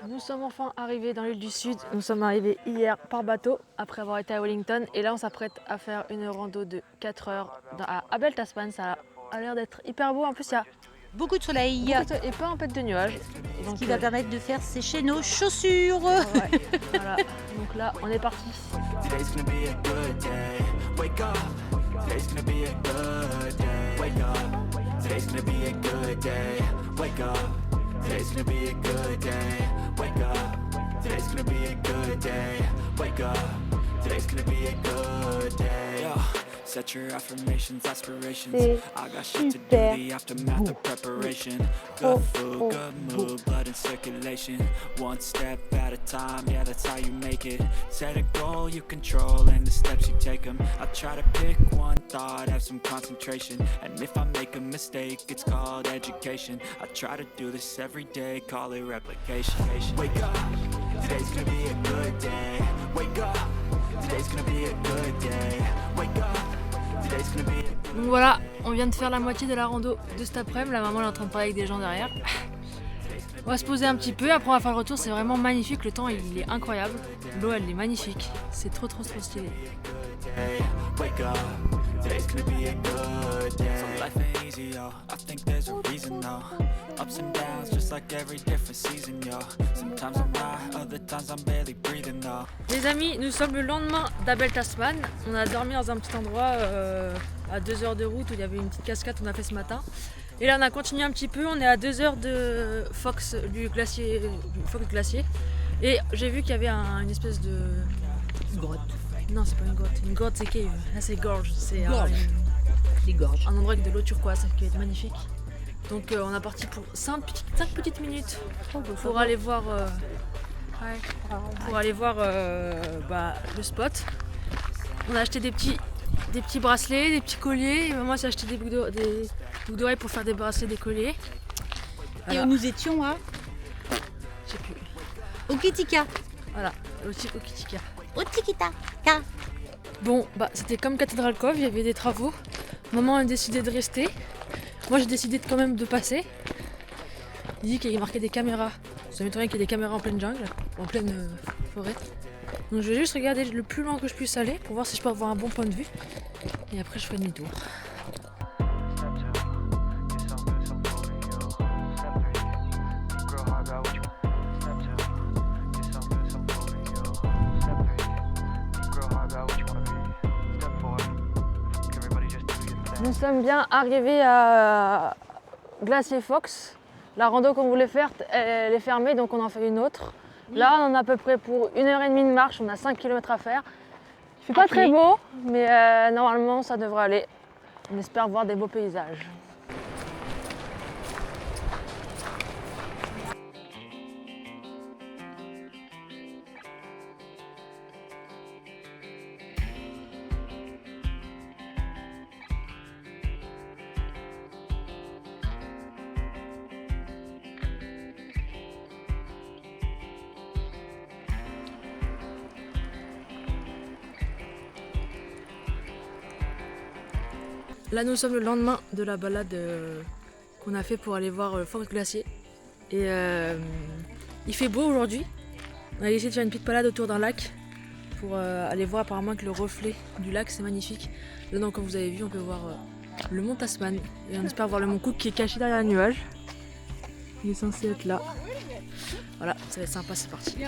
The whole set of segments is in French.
Nous sommes enfin arrivés dans l'île du Sud. Nous sommes arrivés hier par bateau après avoir été à Wellington. Et là, on s'apprête à faire une rando de 4 heures à Abel Tasman. Ça a l'air d'être hyper beau. En plus, il y a beaucoup de soleil et pas un peu de nuages. Ce qui va permettre de faire sécher nos chaussures. Ouais, voilà. Donc là, on est parti. Today's gonna be a good day. Wake up. Today's gonna be a good day. Wake up. Today's gonna be a good day. Wake up. Today's gonna be a good day. Yo, set your affirmations, aspirations. I got shit to do, the aftermath of preparation. Good food, good mood, blood in circulation. One step at a time, yeah, that's how you make it. Set a goal you control and the steps you take them. I try to pick one thought, have some concentration. And if I make a mistake, it's called education. I try to do this every day, call it replication. Wake up, today's gonna be a good day. Wake up, today's gonna be a good day. Wake up, today's gonna be a... Donc voilà, on vient de faire la moitié de la rando de cet après-midi. La maman est en train de parler avec des gens derrière. On va se poser un petit peu, après on va faire le retour. C'est vraiment magnifique, le temps il est incroyable. L'eau elle est magnifique, c'est trop stylé. Wake up, today's gonna be a good day. So life ain't easy, yo. I think there's a reason, though. Ups and downs, just like every different season, yo. Sometimes I'm high, other times I'm barely breathing, though. Les amis, nous sommes le lendemain d'Abel Tasman. On a dormi dans un petit endroit à 2 heures de route où il y avait une petite cascade qu'on a fait ce matin. Et là on a continué un petit peu, on est à 2 heures de Fox, du Fox glacier. Et j'ai vu qu'il y avait une espèce de... Grotte. Non, c'est pas une grotte c'est cave. Là c'est gorge, c'est Des gorges. un endroit avec de l'eau turquoise qui va être magnifique. Donc on est parti pour 5 petites minutes pour aller voir, le spot. On a acheté des petits bracelets, des petits colliers. Et moi j'ai acheté des boucles d'oreilles pour faire des bracelets, des colliers. Voilà. Et nous étions à Je sais plus. Okitika. Voilà, aussi Okitika. Otikita. Bon, c'était comme Cathedral Cove, il y avait des travaux. Maman a décidé de rester. Moi j'ai décidé quand même de passer. Il dit qu'il y a marqué des caméras. Ça m'étonnerait qu'il y ait des caméras en pleine jungle, en pleine forêt. Donc je vais juste regarder le plus loin que je puisse aller pour voir si je peux avoir un bon point de vue. Et après je fais demi-tour. Nous sommes bien arrivés à Glacier Fox. La rando qu'on voulait faire, elle est fermée, donc on en fait une autre. Là, on en a à peu près pour 1h30 de marche, on a 5 km à faire. Il fait pas très beau, mais normalement ça devrait aller. On espère voir des beaux paysages. Là, nous sommes le lendemain de la balade qu'on a fait pour aller voir le Fox glacier. Et il fait beau aujourd'hui. On a décidé de faire une petite balade autour d'un lac pour aller voir apparemment que le reflet du lac, c'est magnifique. Là, donc, comme vous avez vu, on peut voir le mont Tasman. Et on espère voir le mont Cook qui est caché derrière un nuage. Il est censé être là. Voilà, ça va être sympa, c'est parti.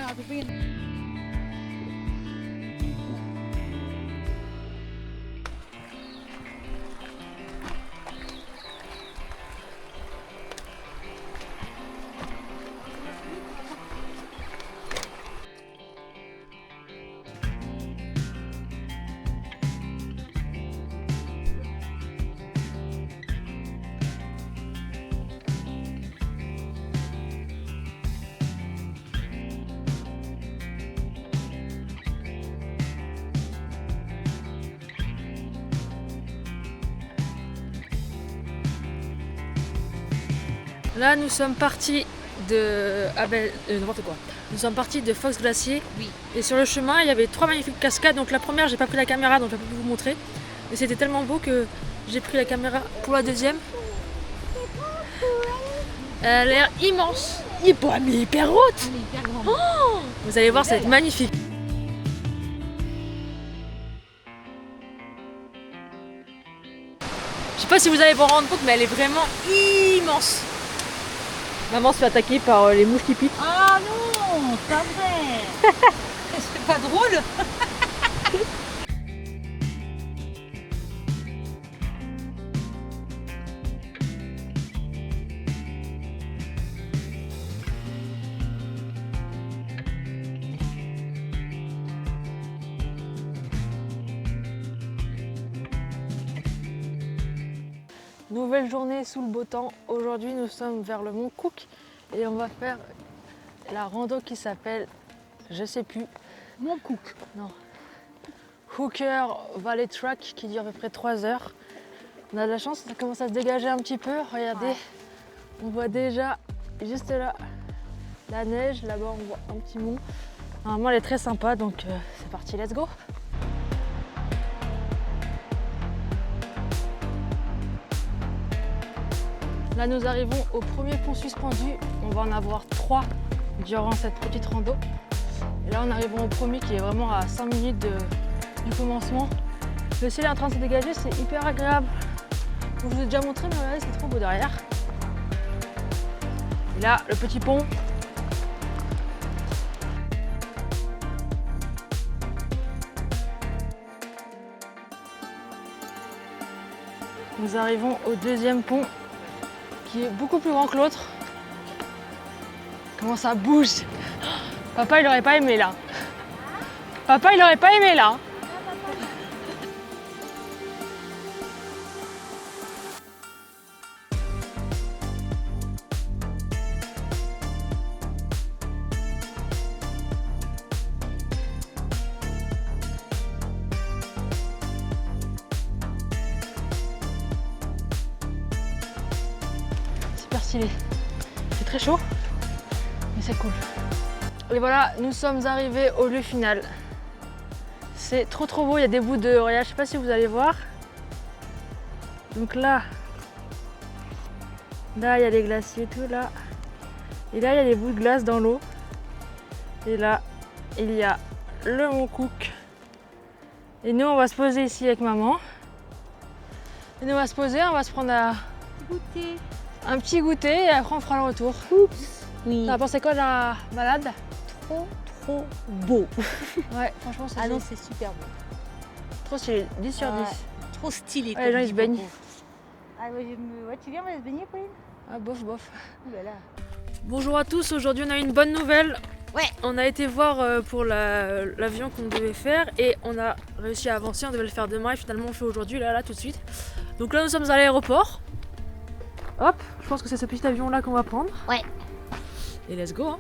Là, nous sommes partis de Nous sommes partis de Fox Glacier. Oui. Et sur le chemin, il y avait 3 magnifiques cascades. Donc la première, j'ai pas pris la caméra, donc je vais pas vous montrer. Mais c'était tellement beau que j'ai pris la caméra pour la deuxième. Elle a l'air immense. mais hyper haute. Elle est hyper grande. Vous allez voir, ça va être magnifique. Je sais pas si vous allez vous rendre compte, mais elle est vraiment immense. Maman se fait attaquer par les mouches qui piquent. Ah non, c'est pas vrai. C'est pas drôle. Nouvelle journée sous le beau temps. Aujourd'hui, nous sommes vers le mont Cook et on va faire la rando qui s'appelle, je sais plus, Mon Cook. non, Hooker Valley Track qui dure à peu près 3 heures. On a de la chance, ça commence à se dégager un petit peu. Regardez, Ouais. on voit déjà juste là la neige. Là-bas, on voit un petit mont. Normalement, elle est très sympa, donc c'est parti, let's go. Là, nous arrivons au premier pont suspendu. On va en avoir 3 durant cette petite rando. Et là, on arrive au premier qui est vraiment à 5 minutes du commencement. Le ciel est en train de se dégager, c'est hyper agréable. Je vous ai déjà montré, mais regardez, c'est trop beau derrière. Et là, le petit pont. Nous arrivons au deuxième pont qui est beaucoup plus grand que l'autre. Comment ça bouge! Papa, il aurait pas aimé là. Papa, il aurait pas aimé là. Super stylé. C'est très chaud, mais c'est cool. Et voilà, nous sommes arrivés au lieu final. C'est trop beau, il y a des bouts de... Regarde, je sais pas si vous allez voir. Donc là, il y a les glaciers, tout là. Et là, il y a des bouts de glace dans l'eau. Et là, il y a le mont Cook. Et nous, on va se poser ici avec maman. Et nous, on va se poser, on va se prendre Goûter. un petit goûter et après, on fera le retour. Oups. Oui. T'as pensé quoi de la balade? Trop beau. Ouais, franchement, c'est Ah non, c'est super beau. trop stylé. 10 sur 10. Ouais. Trop stylé. Ouais, les gens, ils se baignent. Ah ouais, tu viens, on va se baigner, Pauline? Ah, bof. Ouh là là. Bonjour à tous, aujourd'hui on a une bonne nouvelle. Ouais. On a été voir pour l'avion qu'on devait faire et on a réussi à avancer, on devait le faire demain et finalement on le fait aujourd'hui, là tout de suite. Donc là nous sommes à l'aéroport. Hop, je pense que c'est ce petit avion là qu'on va prendre. Ouais. Et let's go hein.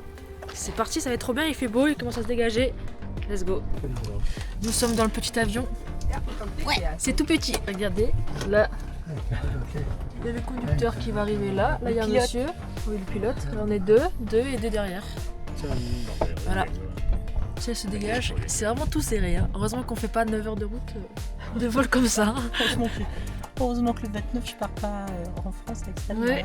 C'est parti, ça va être trop bien, il fait beau, il commence à se dégager. Let's go. Nous sommes dans le petit avion. Ouais. C'est tout petit, regardez. Là, il y a le conducteur qui va arriver là. Là il y a un pilote. monsieur, oui le pilote. Là on est deux et deux derrière. Voilà. Le ciel se dégage. C'est vraiment tout serré. Hein. Heureusement qu'on fait pas 9 heures de route de vol comme ça. Heureusement que le 29, je pars pas en France avec ça. Ouais.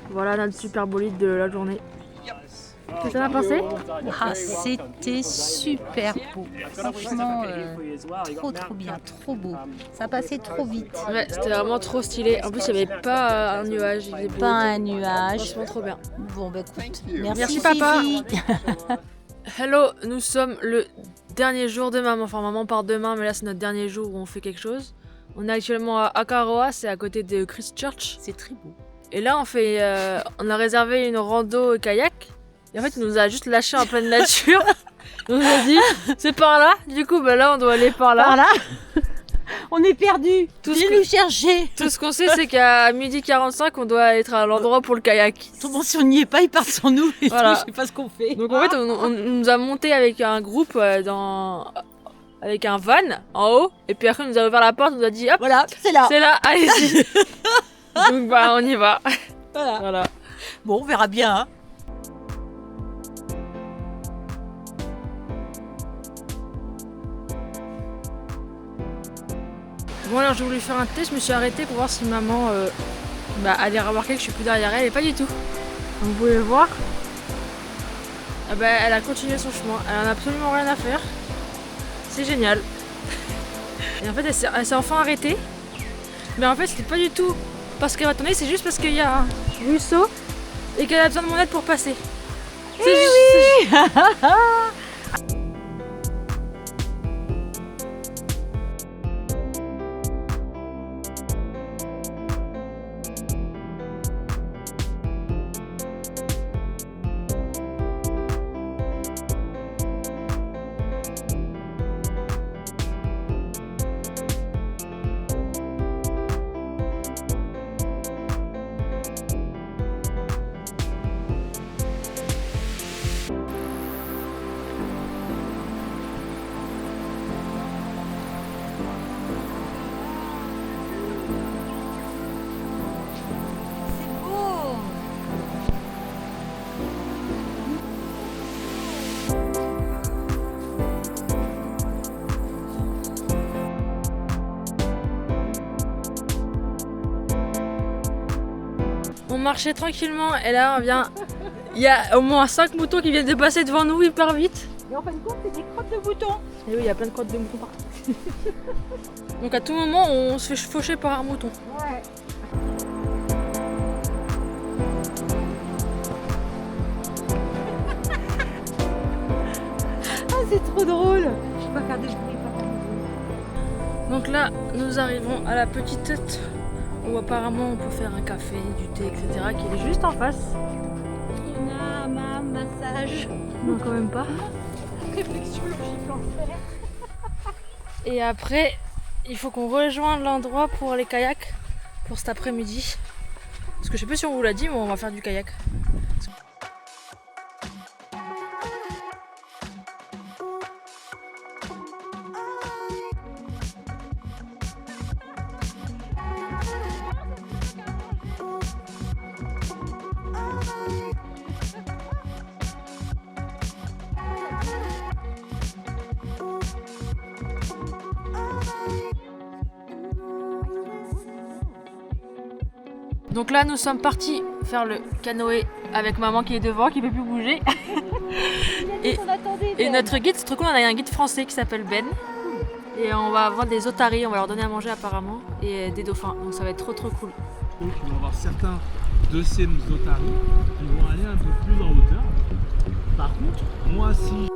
Voilà notre super bolide de la journée. Qu'est-ce que t'en as pensé? Ah, c'était super beau. Franchement, trop bien, trop beau. Ça passait trop vite. Ouais, c'était vraiment trop stylé. En plus, il n'y avait pas un nuage. Il faisait beau. Pas un nuage. Franchement, trop bien. Bon, bah écoute, Merci, papa. Fifi. Hello, nous sommes le dernier jour de maman. Enfin, maman part demain, mais là, c'est notre dernier jour où on fait quelque chose. On est actuellement à Akaroa, c'est à côté de Christchurch. C'est très beau. Et là, on a réservé une rando kayak. Et en fait, il nous a juste lâché en pleine nature. On nous a dit, c'est par là. Du coup, bah là, on doit aller par là. Par là. On est perdu. Tout Viens nous chercher. Tout ce qu'on sait, c'est qu'à 12h45, on doit être à l'endroit pour le kayak. Bon, si on n'y est pas, ils partent sans nous. Et Voilà. tout, je sais pas ce qu'on fait. Donc en fait, on nous a monté avec un groupe avec un van en haut. Et puis après, on nous a ouvert la porte, on nous a dit, hop, Voilà, c'est là. c'est là, allez-y. Donc bah, on y va. Voilà. Bon, on verra bien. Hein. Bon alors j'ai voulu faire un test, je me suis arrêtée pour voir si maman allait remarquer que je suis plus derrière elle, et pas du tout. Donc vous pouvez voir, elle a continué son chemin, elle en a absolument rien à faire. C'est génial. Et en fait elle s'est enfin arrêtée, mais en fait c'était pas du tout parce qu'elle attendait, c'est juste parce qu'il y a un ruisseau et qu'elle a besoin de mon aide pour passer. C'est juste... On marchait tranquillement et là il y a au moins 5 moutons qui viennent de passer devant nous hyper vite. Et en fin de compte, c'est des crottes de boutons. Et oui, il y a plein de crottes de moutons partout. Donc à tout moment, on se fait faucher par un mouton. Ouais. Ah, c'est trop drôle. Je peux pas faire des bruits. Donc là, nous arrivons à la petite tête où apparemment on peut faire un café, du thé, etc. qui est juste en face. Il y en a un massage. Non, quand même pas. Réflexion logique en faire. Et après, il faut qu'on rejoigne l'endroit pour les kayaks pour cet après-midi. Parce que je sais pas si on vous l'a dit, mais on va faire du kayak. Donc là, nous sommes partis faire le canoë avec maman qui est devant, qui ne peut plus bouger. Et notre guide, c'est trop cool, on a un guide français qui s'appelle Ben. Et on va avoir des otaries, on va leur donner à manger apparemment, et des dauphins. Donc ça va être trop cool. Donc il va y avoir certains de ces otaries qui vont aller un peu plus en hauteur. Par contre, moi si...